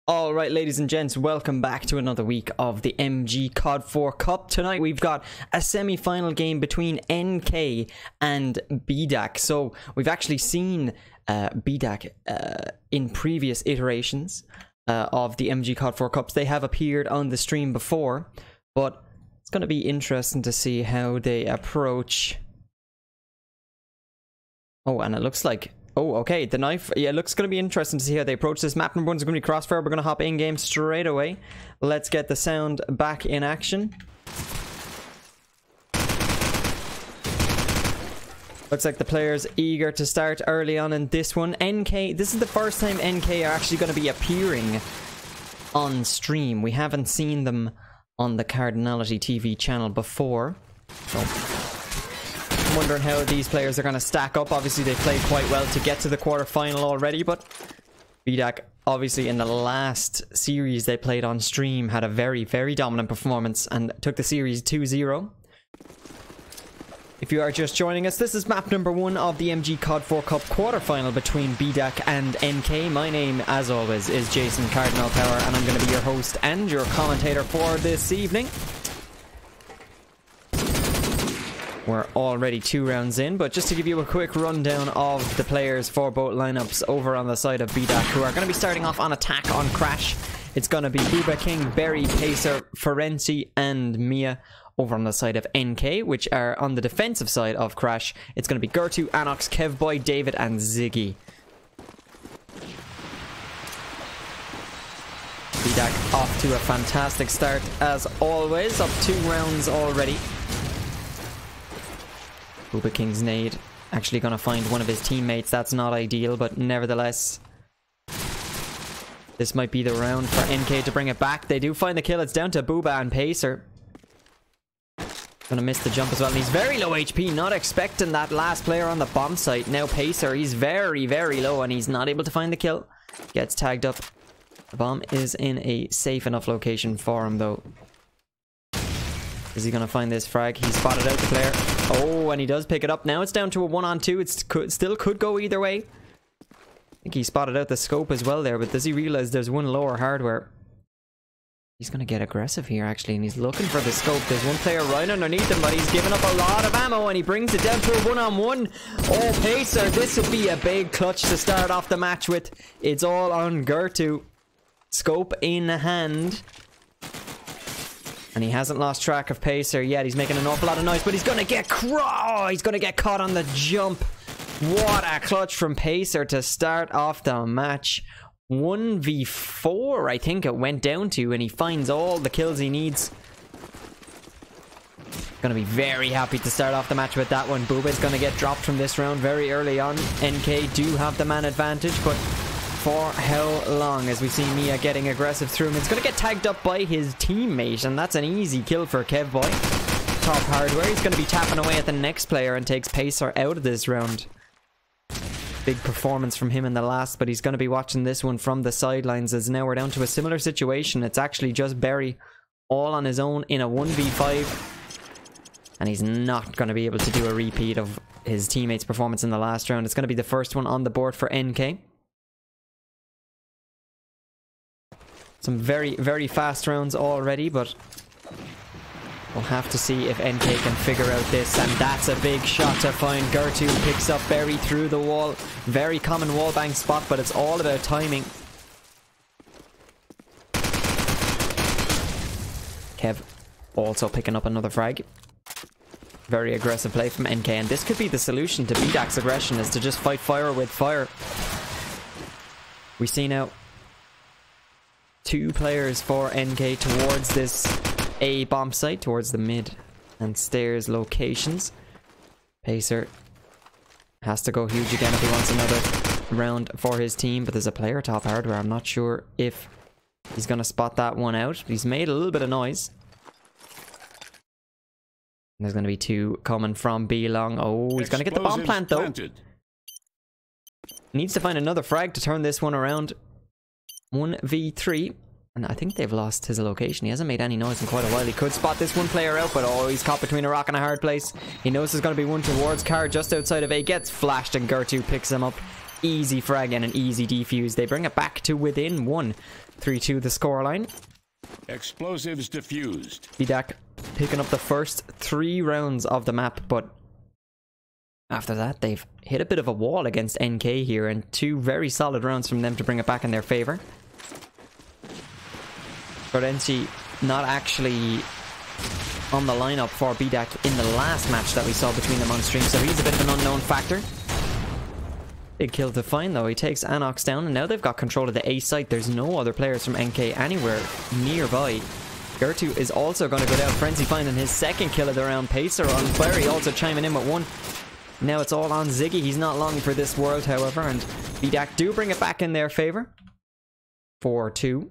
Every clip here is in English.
Alright, ladies and gents, welcome back to another week of the MG CoD4 Cup. Tonight we've got a semi-final game between NK and BEIDAKI. So we've actually seen BEIDAKI in previous iterations of the MG CoD4 Cups. They have appeared on the stream before, but it's going to be interesting to see how they approach. Oh, and it looks like... Oh, okay, the knife, yeah, it looks going to be interesting to see how they approach this. Map number 1 is going to be Crossfire. We're going to hop in-game straight away. Let's get the sound back in action. Looks like the player's eager to start early on in this one. NK, this is the first time NK are actually going to be appearing on stream. We haven't seen them on the Cardinality TV channel before. So... wondering how these players are going to stack up. Obviously they played quite well to get to the quarterfinal already, but BEIDAKI obviously in the last series they played on stream had a very dominant performance and took the series 2-0. If you are just joining us, this is map number 1 of the MG CoD4 Cup quarterfinal between BEIDAKI and NK. My name, as always, is Jason Cardinal Power, and I'm going to be your host and your commentator for this evening. We're already 2 rounds in, but just to give you a quick rundown of the players for both lineups over on the side of BEIDAKI, who are going to be starting off on attack on Crash. It's going to be bubak, Berry, Pacer, Ferenci, and Mia. Over on the side of NK, which are on the defensive side of Crash, it's going to be Gertu, Anox, Kevboy, David, and Ziggy. BEIDAKI off to a fantastic start as always, up 2 rounds already. bubak's nade actually going to find one of his teammates. That's not ideal, but nevertheless this might be the round for NK to bring it back. They do find the kill. It's down to Booba and Pacer. Gonna miss the jump as well, and he's very low HP. Not expecting that last player on the bomb site. Now Pacer, he's very low and he's not able to find the kill. Gets tagged up. The bomb is in a safe enough location for him though. Is he gonna find this frag? He spotted out the player. Oh, and he does pick it up. Now it's down to a 1-on-2. It still could go either way. I think he spotted out the scope as well there, but does he realize there's one lower hardware? He's gonna get aggressive here actually, and he's looking for the scope. There's one player right underneath him, but he's giving up a lot of ammo, and he brings it down to a 1-on-1. Oh, Pacer, this would be a big clutch to start off the match with. It's all on Gertu. Scope in hand. And he hasn't lost track of Pacer yet. He's making an awful lot of noise, but he's gonna get he's gonna get caught on the jump. What a clutch from Pacer to start off the match. 1v4 I think it went down to, and he finds all the kills he needs. Gonna be very happy to start off the match with that one. Booba is gonna get dropped from this round very early on. NK do have the man advantage, but for how long? As we see Mia getting aggressive through him. It's gonna get tagged up by his teammate, and that's an easy kill for Kevboy. Top hardware. He's gonna be tapping away at the next player and takes Pacer out of this round. Big performance from him in the last, but he's going to be watching this one from the sidelines, as now we're down to a similar situation. It's actually just Berry all on his own in a 1v5, and he's not going to be able to do a repeat of his teammate's performance in the last round. It's going to be the first one on the board for NK. Some very fast rounds already, but we'll have to see if NK can figure out this, and that's a big shot to find. Gertu picks up Berry through the wall. Very common wallbang spot, but it's all about timing. Kev also picking up another frag. Very aggressive play from NK, and this could be the solution to BEIDAKI's aggression, is to just fight fire with fire. We see now 2 players for NK towards this A bomb site, towards the mid and stairs locations. Pacer has to go huge again if he wants another round for his team, but there's a player top hardware. I'm not sure if he's gonna spot that one out. He's made a little bit of noise. There's gonna be 2 coming from B long. Oh, he's gonna get the bomb plant though. Needs to find another frag to turn this one around. 1v3. And I think they've lost his location. He hasn't made any noise in quite a while. He could spot this one player out, but oh, he's caught between a rock and a hard place. He knows there's going to be one towards Card just outside of A. Gets flashed, and Gertu picks him up. Easy frag and an easy defuse. They bring it back to within 1. 3-2 the scoreline. Explosives diffused. BEIDAKI picking up the first 3 rounds of the map, but after that they've hit a bit of a wall against NK here, and 2 very solid rounds from them to bring it back in their favor. Cardinal not actually on the lineup for BEIDAKI in the last match that we saw between them on stream, so he's a bit of an unknown factor. Big kill to find though. He takes anox down, and now they've got control of the A site. There's no other players from NK anywhere nearby. Gertu is also going to go down. Frenzy finding his second kill of the round. Pacer on Flurry also chiming in with 1. Now it's all on Ziggy. He's not long for this world, however, and BEIDAKI do bring it back in their favor. 4-2.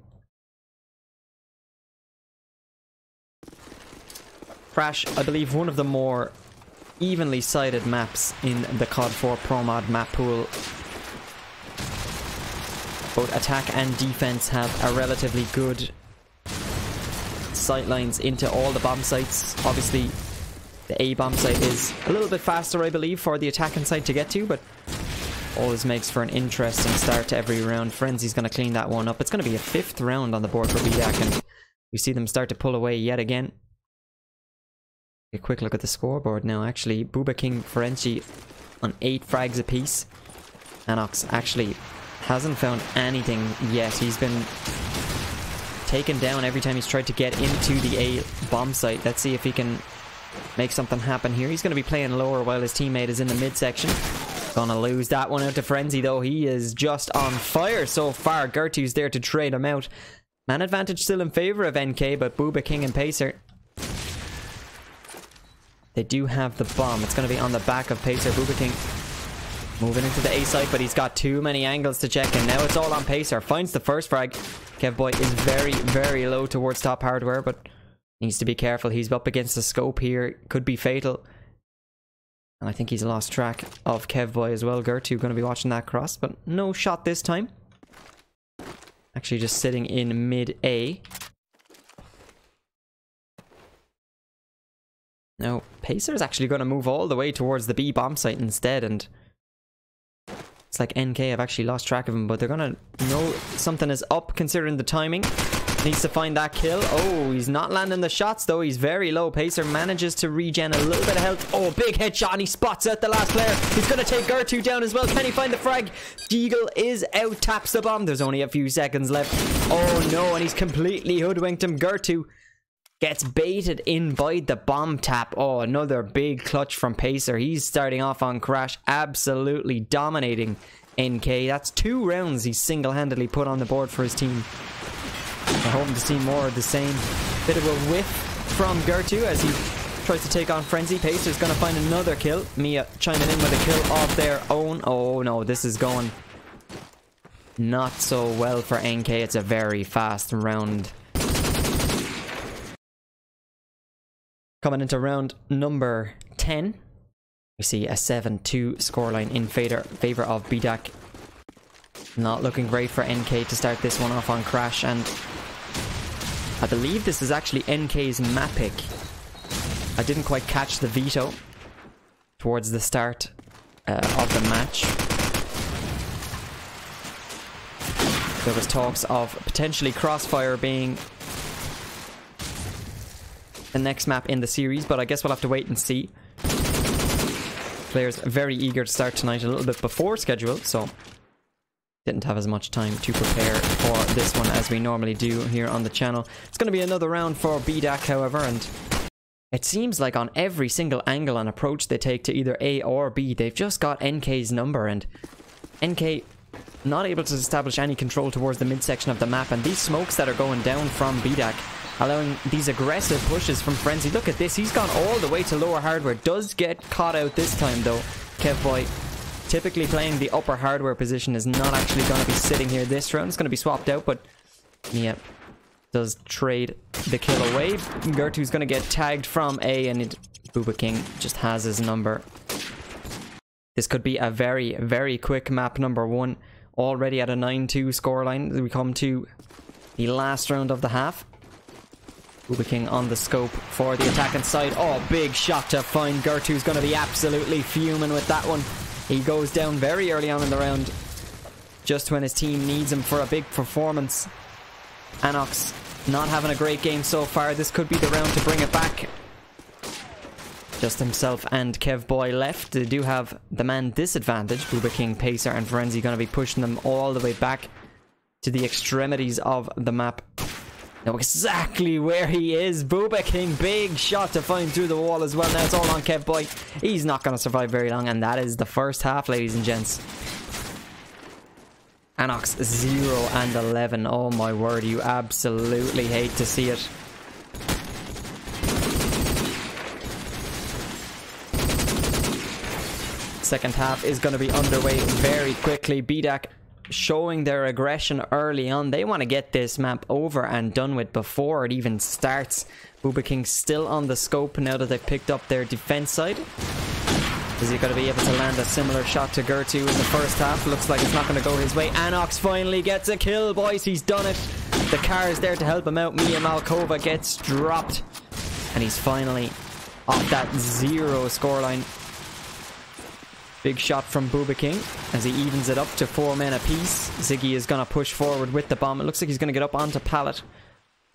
Crash, I believe, one of the more evenly sided maps in the CoD4 Pro Mod map pool. Both attack and defense have a relatively good sight lines into all the bomb sites. Obviously, the A bomb site is a little bit faster, I believe, for the attacking site to get to, but always makes for an interesting start to every round. Frenzy's going to clean that one up. It's going to be a 5th round on the board for BEIDAKI, and we see them start to pull away yet again. A quick look at the scoreboard now. Actually, bubak Frenzy on 8 frags apiece. Anox actually hasn't found anything yet. He's been taken down every time he's tried to get into the A bomb site. Let's see if he can make something happen here. He's going to be playing lower while his teammate is in the midsection. Gonna lose that one out to Frenzy though. He is just on fire so far. Gertu's there to trade him out. Man advantage still in favor of NK, but bubak and Pacer, they do have the bomb. It's going to be on the back of Pacer. bubak moving into the A site, but he's got too many angles to check, and now it's all on Pacer. Finds the first frag. Kevboy is very, very low towards top hardware, but needs to be careful. He's up against the scope here. Could be fatal. And I think he's lost track of Kevboy as well. Gertu going to be watching that cross, but no shot this time. Actually just sitting in mid A. Now, Pacer is actually going to move all the way towards the B bomb site instead, and it's like NK have actually lost track of him, but they're going to know something is up considering the timing. Needs to find that kill. Oh, he's not landing the shots though. He's very low. Pacer manages to regen a little bit of health. Oh, big headshot, and he spots out the last player. He's going to take Gertu down as well. Can he find the frag? Deagle is out, taps the bomb. There's only a few seconds left. Oh no, and he's completely hoodwinked him. Gertu gets baited in by the bomb tap. Oh, another big clutch from Pacer. He's starting off on Crash, absolutely dominating NK. That's 2 rounds he's single-handedly put on the board for his team. I'm hoping to see more of the same. Bit of a whiff from Gertu as he tries to take on Frenzy. Pacer's going to find another kill. Mia chiming in with a kill of their own. Oh no, this is going not so well for NK. It's a very fast round. Coming into round number 10, we see a 7-2 scoreline in favor of BEIDAKI. Not looking great for NK to start this one off on Crash, and I believe this is actually NK's map pick. I didn't quite catch the veto towards the start of the match. There was talks of potentially Crossfire being the next map in the series, but I guess we'll have to wait and see. Players very eager to start tonight, a little bit before schedule, so didn't have as much time to prepare for this one as we normally do here on the channel. It's going to be another round for BEIDAKI, however, and it seems like on every single angle and approach they take to either A or B, they've just got NK's number, and NK not able to establish any control towards the midsection of the map, and these smokes that are going down from BEIDAKI allowing these aggressive pushes from Frenzy. Look at this, he's gone all the way to lower hardware. Does get caught out this time though. Kevboy, typically playing the upper hardware position, is not actually going to be sitting here this round. It's going to be swapped out, but yeah, does trade the kill away. Gertu's going to get tagged from A, and bubak just has his number. This could be a very, very quick map number 1. Already at a 9-2 scoreline. We come to the last round of the half. bubak on the scope for the attacking side. Oh, big shot to find. Gertu's going to be absolutely fuming with that one. He goes down very early on in the round, just when his team needs him for a big performance. Anox not having a great game so far. This could be the round to bring it back. Just himself and Kevboy left. They do have the man disadvantage. bubak, Pacer, and Flulfz going to be pushing them all the way back to the extremities of the map. Know exactly where he is. bubak, big shot to find through the wall as well. Now it's all on Kevboy. He's not going to survive very long, and that is the first half, ladies and gents. Anox 0 and 11. Oh my word, you absolutely hate to see it. Second half is going to be underway very quickly. BEIDAKI showing their aggression early on. They want to get this map over and done with before it even starts. bubak still on the scope now that they've picked up their defense side. Is he going to be able to land a similar shot to Gertu in the first half? Looks like it's not going to go his way. Anox finally gets a kill, boys. He's done it. The car is there to help him out. Mia Malkova gets dropped. And he's finally off that 0 scoreline. Big shot from bubak as he evens it up to 4 men apiece. Ziggy is going to push forward with the bomb. It looks like he's going to get up onto pallet.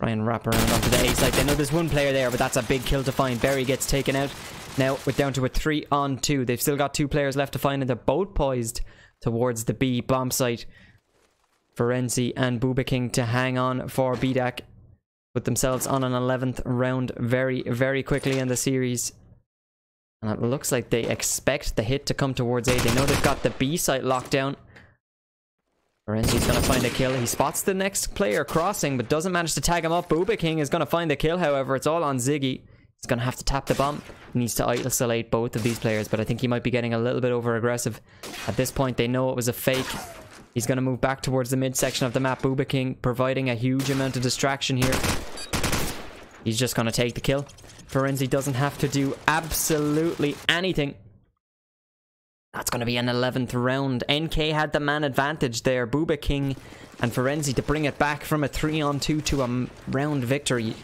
Try and wrap around onto the A side. They know there's one player there, but that's a big kill to find. Berry gets taken out. Now we're down to a 3-on-2. They've still got 2 players left to find, and they're both poised towards the B bomb site. Flulfz and bubak to hang on for BEIDAKI. Put themselves on an 11th round very, very quickly in the series. And it looks like they expect the hit to come towards A. They know they've got the B site locked down. Flulfz going to find a kill. He spots the next player crossing, but doesn't manage to tag him up. bubak is going to find the kill, however. It's all on Ziggy. He's going to have to tap the bomb. He needs to isolate both of these players, but I think he might be getting a little bit over aggressive. At this point, they know it was a fake. He's going to move back towards the midsection of the map. bubak providing a huge amount of distraction here. He's just going to take the kill. Flulfz doesn't have to do absolutely anything. That's going to be an 11th round. NK had the man advantage there. bubak and Flulfz to bring it back from a 3-on-2 to a round victory.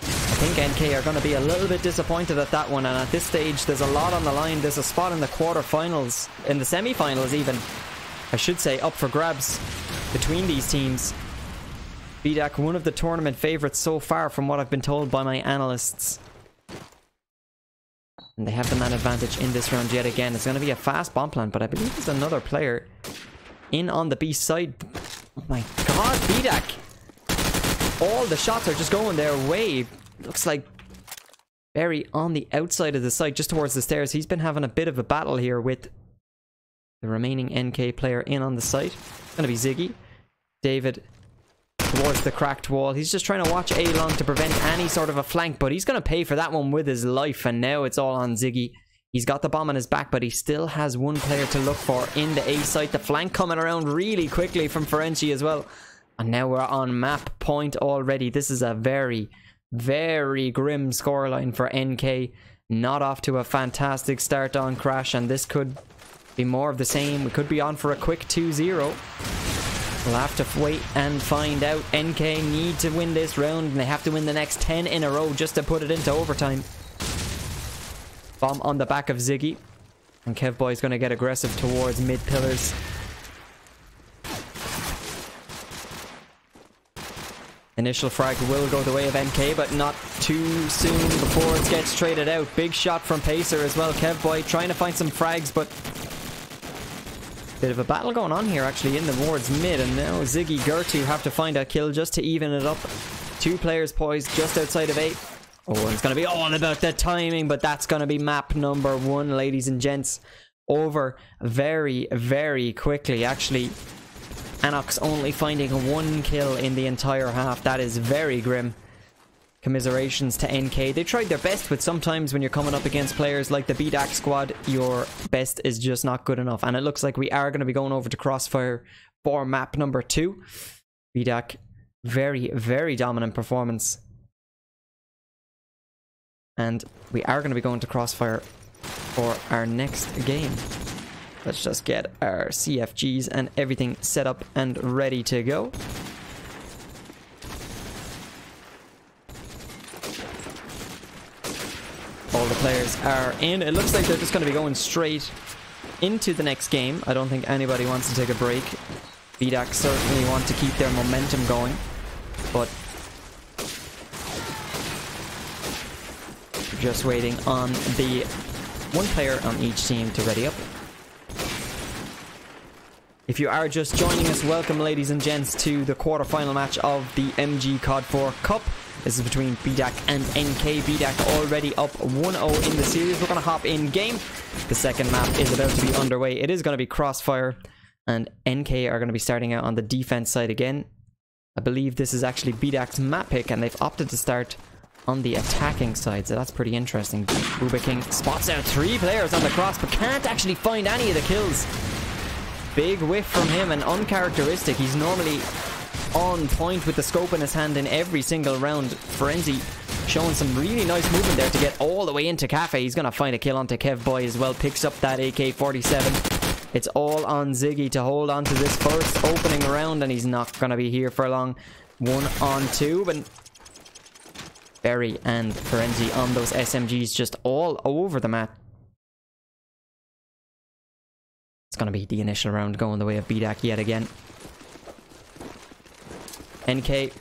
I think NK are going to be a little bit disappointed at that one, and at this stage there's a lot on the line. There's a spot in the quarterfinals, in the semi-finals even, I should say, up for grabs between these teams. BEIDAKI, one of the tournament favourites so far from what I've been told by my analysts. And they have the man advantage in this round yet again. It's going to be a fast bomb plant, but I believe there's another player in on the B side. Oh my god, BEIDAKI! All the shots are just going their way. Looks like Berry on the outside of the site, just towards the stairs. He's been having a bit of a battle here with the remaining NK player in on the site. It's going to be Ziggy. David towards the cracked wall. He's just trying to watch A long to prevent any sort of a flank, but he's going to pay for that one with his life, and now it's all on Ziggy. He's got the bomb on his back, but he still has one player to look for in the A site. The flank coming around really quickly from Flulfz as well. And now we're on map point already. This is a very, very grim scoreline for NK. Not off to a fantastic start on Crash, and this could be more of the same. We could be on for a quick 2-0. We'll have to wait and find out. NK need to win this round, and they have to win the next 10 in a row just to put it into overtime. Bomb on the back of Ziggy. And Kevboy's going to get aggressive towards mid pillars. Initial frag will go the way of NK, but not too soon before it gets traded out. Big shot from Pacer as well. Kevboy trying to find some frags, but bit of a battle going on here actually in the wards mid, and now Ziggy, Gertu have to find a kill just to even it up. 2 players poised just outside of 8. Oh, it's going to be all about the timing, but that's going to be map number 1, ladies and gents. Over very, very quickly. Actually, Anox only finding 1 kill in the entire half. That is very grim. Commiserations to NK. They tried their best, but sometimes when you're coming up against players like the BEIDAKI squad, your best is just not good enough. And it looks like we are going to be going over to Crossfire for map number 2. BEIDAKI, very, very dominant performance. And we are going to be going to Crossfire for our next game. Let's just get our CFGs and everything set up and ready to go. All the players are in. It looks like they're just going to be going straight into the next game. I don't think anybody wants to take a break. BEIDAK certainly want to keep their momentum going, but we're just waiting on the one player on each team to ready up. If you are just joining us, welcome ladies and gents to the quarterfinal match of the MG CoD4 Cup. This is between BEIDAK and NK. BEIDAK already up 1-0 in the series. We're going to hop in game. The second map is about to be underway. It is going to be Crossfire, and NK are going to be starting out on the defense side again. I believe this is actually BEIDAK's map pick, and they've opted to start on the attacking side, so that's pretty interesting. bubak spots out 3 players on the cross, but can't actually find any of the kills. Big whiff from him, and uncharacteristic. He's normally on point with the scope in his hand in every single round. Frenzy showing some really nice movement there to get all the way into Cafe. He's going to find a kill onto Kevboy as well. Picks up that AK-47. It's all on Ziggy to hold on to this first opening round, and he's not going to be here for long. 1-on-2, but Berry and Frenzy on those SMGs just all over the map. It's going to be the initial round going the way of BEIDAK yet again. NK,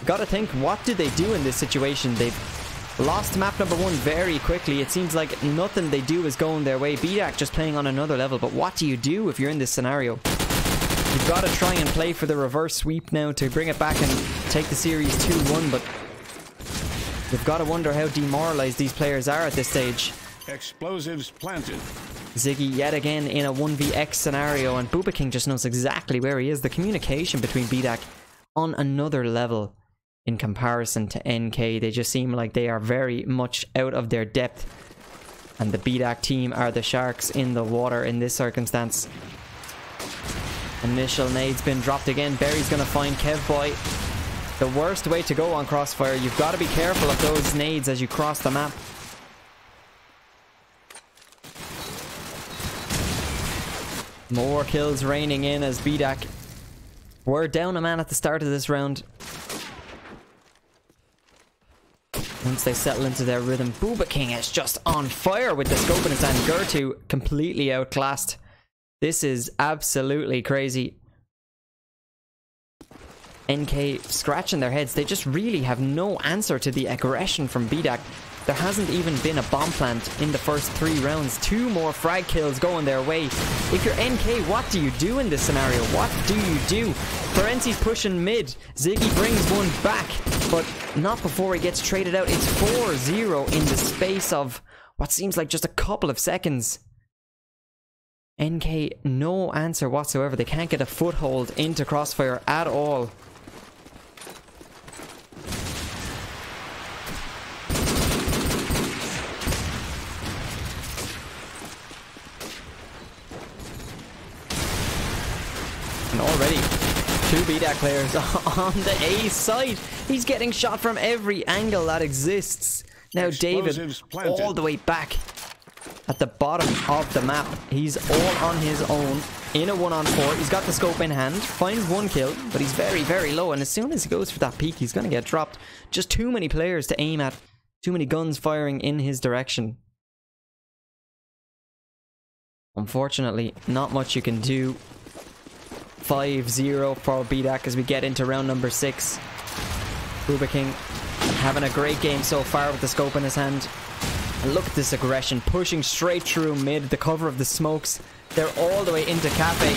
gotta think, what do they do in this situation? They've lost map number 1 very quickly. It seems like nothing they do is going their way. BEIDAK just playing on another level, but what do you do if you're in this scenario? You've got to try and play for the reverse sweep now to bring it back and take the series 2-1, but you've got to wonder how demoralized these players are at this stage. Explosives planted. Ziggy yet again in a 1vx scenario, and bubak just knows exactly where he is. The communication between BEIDAK on another level in comparison to NK. They just seem like they are very much out of their depth, and the BEIDAK team are the sharks in the water in this circumstance. Initial nade's been dropped again. Berry's gonna find Kevboy. The worst way to go on Crossfire. You've got to be careful of those nades as you cross the map. More kills raining in as BEIDAK were down a man at the start of this round. Once they settle into their rhythm, bubak is just on fire with the scope in his hand. Gertu completely outclassed. This is absolutely crazy. NK scratching their heads. They just really have no answer to the aggression from BEIDAK. There hasn't even been a bomb plant in the first 3 rounds. 2 more frag kills going their way. If you're NK, what do you do in this scenario? What do you do? Ferenci's pushing mid. Ziggy brings one back, but not before he gets traded out. It's 4-0 in the space of what seems like just a couple of seconds. NK, no answer whatsoever. They can't get a foothold into Crossfire at all. And already 2 BEIDAK players on the A side. He's getting shot from every angle that exists. Now David all the way back at the bottom of the map. He's all on his own in a 1-on-4. He's got the scope in hand, finds 1 kill, but he's very, very low, and as soon as he goes for that peek, he's going to get dropped. Just too many players to aim at, too many guns firing in his direction. Unfortunately, not much you can do. 5-0 for BEIDAK as we get into round number 6. bubak having a great game so far with the scope in his hand. And look at this aggression, pushing straight through mid, the cover of the smokes. They're all the way into Cafe,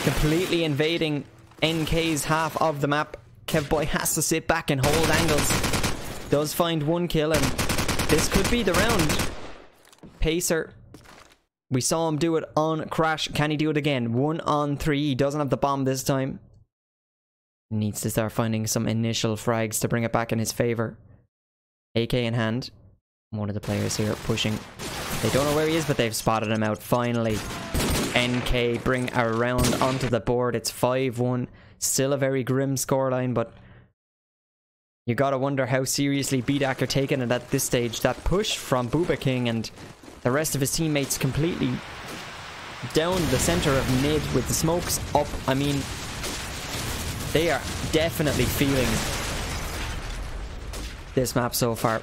completely invading NK's half of the map. Kevboy has to sit back and hold angles. Does find 1 kill, and this could be the round. Pacer, we saw him do it on Crash. Can he do it again? 1-on-3. He doesn't have the bomb this time. Needs to start finding some initial frags to bring it back in his favor. AK in hand. One of the players here pushing. They don't know where he is, but they've spotted him out finally. NK bring a round onto the board. It's 5-1. Still a very grim scoreline, but you gotta wonder how seriously BEIDAK are taking it at this stage. That push from bubak and the rest of his teammates completely down the center of mid with the smokes up. I mean, they are definitely feeling this map so far.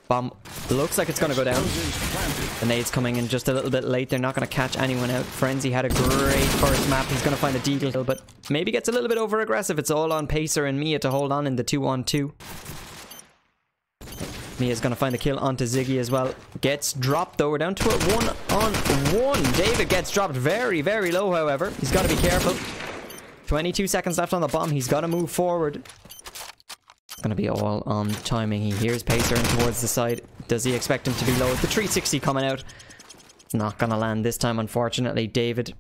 Bomb looks like it's going to go down. Explosives planted. The nade's coming in just a little bit late. They're not going to catch anyone out. Frenzy had a great first map. He's going to find a deagle, but maybe gets a little bit over aggressive. It's all on Pacer and Mia to hold on in the 2-on-2. Mia's going to find a kill onto Ziggy as well. Gets dropped though. We're down to a 1-on-1. David gets dropped very, very low, however. He's got to be careful. 22 seconds left on the bomb. He's got to move forward. It's going to be all on timing. He hears Pacer in towards the side. Does he expect him to be low? The 360 coming out. It's not going to land this time, unfortunately. David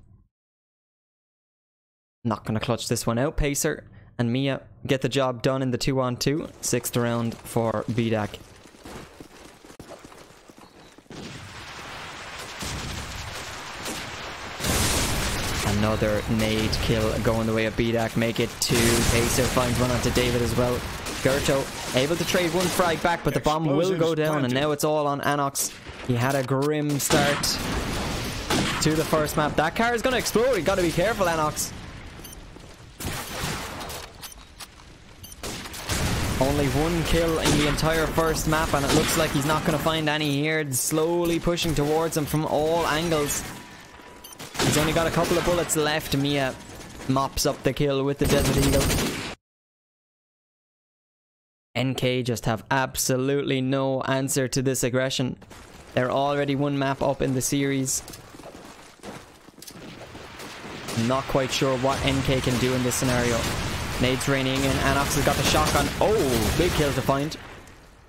not going to clutch this one out. Pacer and Mia get the job done in the 2-on-2. 6th round for BEIDAKI. Another nade kill going the way of BEIDAKI. Make it 2. Pacer finds one onto David as well. Gertu able to trade one frag back, but the bomb will go down, and now it's all on Anox. He had a grim start to the first map. That car is going to explode. You got to be careful, Anox. Only 1 kill in the entire first map, and it looks like he's not going to find any here. It's slowly pushing towards him from all angles. He's only got a couple of bullets left. Mia mops up the kill with the Desert Eagle. NK just have absolutely no answer to this aggression. They're already 1 map up in the series. Not quite sure what NK can do in this scenario. Nades raining in. Anox has got the shotgun. Oh, big kill to find.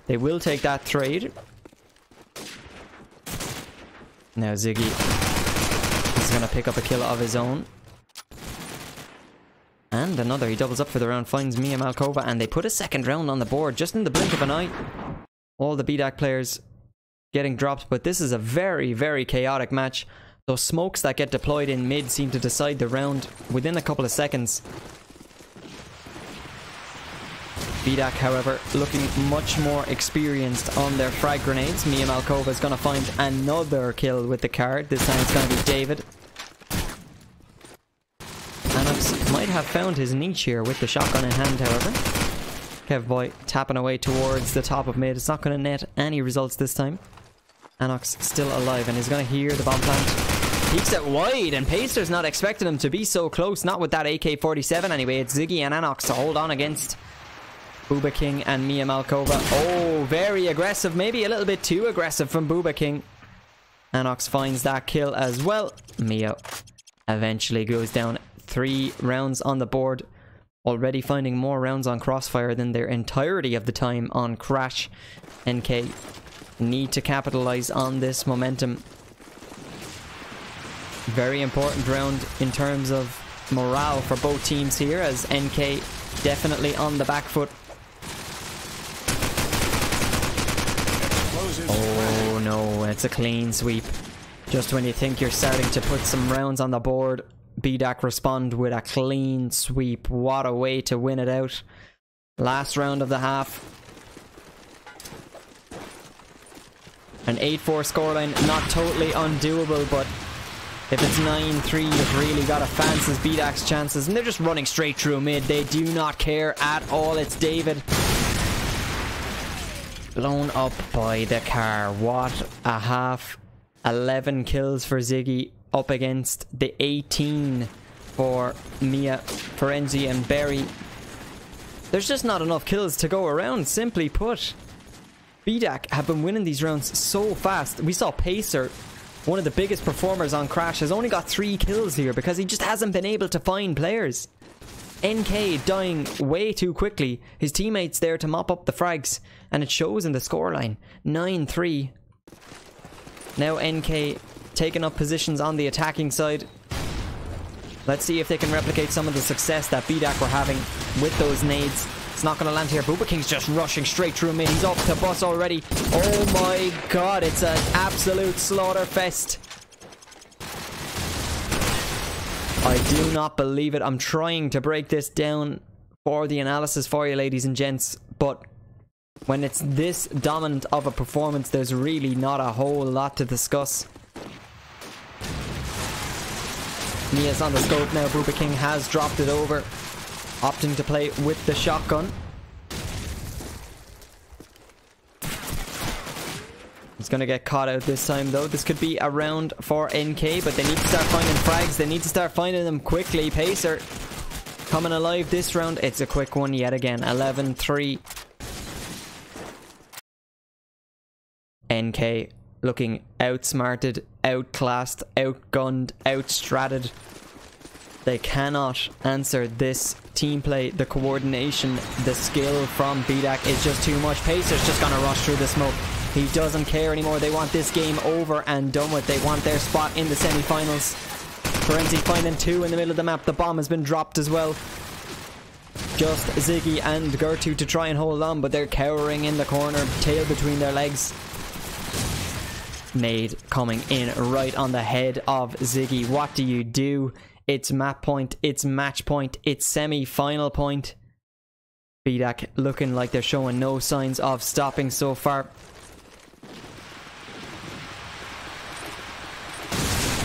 They will take that trade. Now Ziggy is going to pick up a kill of his own. And another. He doubles up for the round, finds Mia Malkova, and they put a 2nd round on the board just in the blink of an eye. All the BEIDAKI players getting dropped, but this is a very, very chaotic match. Those smokes that get deployed in mid seem to decide the round within a couple of seconds. BEIDAKI, however, looking much more experienced on their frag grenades. Mia Malkova is going to find another kill with the card. This time it's going to be David. Anox might have found his niche here with the shotgun in hand, however. Kevboy tapping away towards the top of mid. It's not going to net any results this time. Anox still alive, and he's going to hear the bomb plant. Peeks it wide, and Pacer's not expecting him to be so close. Not with that AK-47 anyway. It's Ziggy and Anox to hold on against bubak and Mia Malkova. Oh, very aggressive. Maybe a little bit too aggressive from bubak. Anox finds that kill as well. Mia eventually goes down. 3 rounds on the board. Already finding more rounds on Crossfire than their entirety of the time on Crash. NK need to capitalize on this momentum. Very important round in terms of morale for both teams here, as NK definitely on the back foot. Oh no, it's a clean sweep. Just when you think you're starting to put some rounds on the board, BEIDAKI respond with a clean sweep. What a way to win it out. Last round of the half. An 8-4 scoreline, not totally undoable, but if it's 9-3, you've really got to fancy BEIDAKI's chances. And they're just running straight through mid. They do not care at all. It's David. Blown up by the car. What a half. 11 kills for Ziggy, up against the 18 for Mia, Ferenzi and Berry. There's just not enough kills to go around, simply put. BEIDAKI have been winning these rounds so fast. We saw Pacer, one of the biggest performers on Crash, has only got 3 kills here because he just hasn't been able to find players. NK dying way too quickly. His teammates there to mop up the frags, and it shows in the scoreline. 9-3. Now NK taking up positions on the attacking side. Let's see if they can replicate some of the success that BEIDAKI were having with those nades. It's not going to land here. bubak's just rushing straight through mid. He's off the bus already. Oh my god, it's an absolute slaughter fest. I do not believe it. I'm trying to break this down for the analysis for you, ladies and gents, but when it's this dominant of a performance, there's really not a whole lot to discuss. Mia's on the scope now. bubak has dropped it over, opting to play with the shotgun. He's going to get caught out this time, though. This could be a round for NK, but they need to start finding frags. They need to start finding them quickly. Pacer coming alive this round. It's a quick one yet again. 11-3. NK looking outsmarted, outclassed, outgunned, outstratted. They cannot answer this team play. The coordination, the skill from BEIDAKI is just too much. Pacer's just going to rush through the smoke. He doesn't care anymore. They want this game over and done with. They want their spot in the semi-finals. Flulfz finding 2 in the middle of the map. The bomb has been dropped as well. Just Ziggi and Gertu to try and hold on, but they're cowering in the corner, tail between their legs. Nade coming in right on the head of Ziggi. What do you do? It's map point, it's match point, it's semi-final point. BEIDAKI looking like they're showing no signs of stopping so far.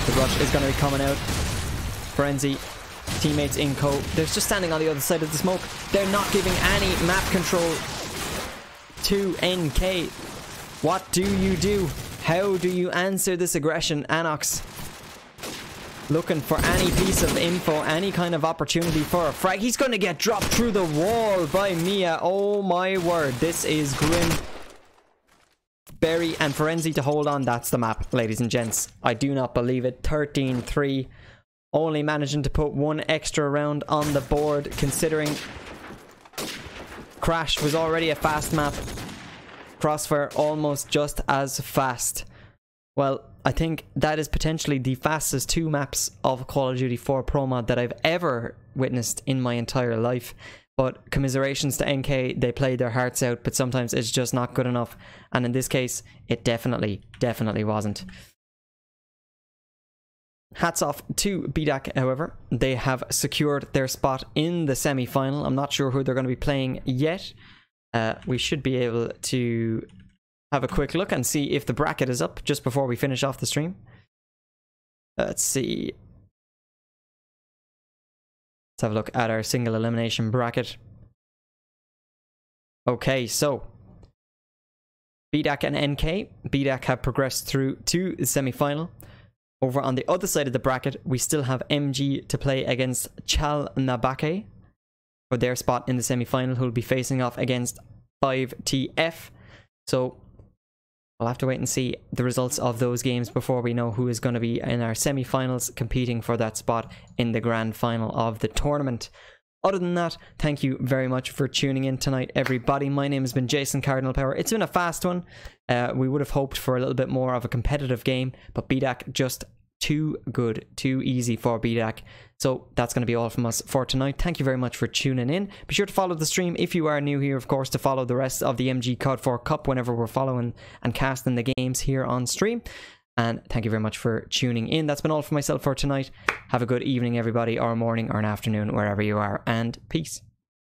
The rush is going to be coming out. Frenzy, teammates in co. They're just standing on the other side of the smoke. They're not giving any map control to NK. What do you do? How do you answer this aggression? Anox looking for any piece of info, any kind of opportunity for a frag. He's going to get dropped through the wall by Mia. Oh my word, this is grim. Berry and Flulfz to hold on. That's the map, ladies and gents. I do not believe it. 13-3. Only managing to put 1 extra round on the board, considering Crash was already a fast map. Crossfire almost just as fast. Well, I think that is potentially the fastest 2 maps of Call of Duty 4 Pro Mod that I've ever witnessed in my entire life. But commiserations to NK, they played their hearts out, but sometimes it's just not good enough. And in this case, it definitely wasn't. Hats off to BEIDAKI, however. They have secured their spot in the semi-final. I'm not sure who they're going to be playing yet. We should be able to have a quick look and see if the bracket is up just before we finish off the stream. Let's see. Let's have a look at our single elimination bracket. Okay, so BEIDAKI and NK. BEIDAKI have progressed through to the semi-final. Over on the other side of the bracket, we still have MG to play against Chalnabake for their spot in the semi-final, who will be facing off against 5TF. So we'll have to wait and see the results of those games before we know who is going to be in our semi-finals competing for that spot in the grand final of the tournament. Other than that, thank you very much for tuning in tonight, everybody. My name has been Jason Cardinal Power. It's been a fast one. We would have hoped for a little bit more of a competitive game, but BEIDAKI just too good, too easy for BEIDAKI. So that's going to be all from us for tonight. Thank you very much for tuning in. Be sure to follow the stream if you are new here, of course, to follow the rest of the MG CoD4 Cup whenever we're following and casting the games here on stream. And thank you very much for tuning in. That's been all for myself for tonight. Have a good evening, everybody, or morning, or an afternoon, wherever you are, and peace.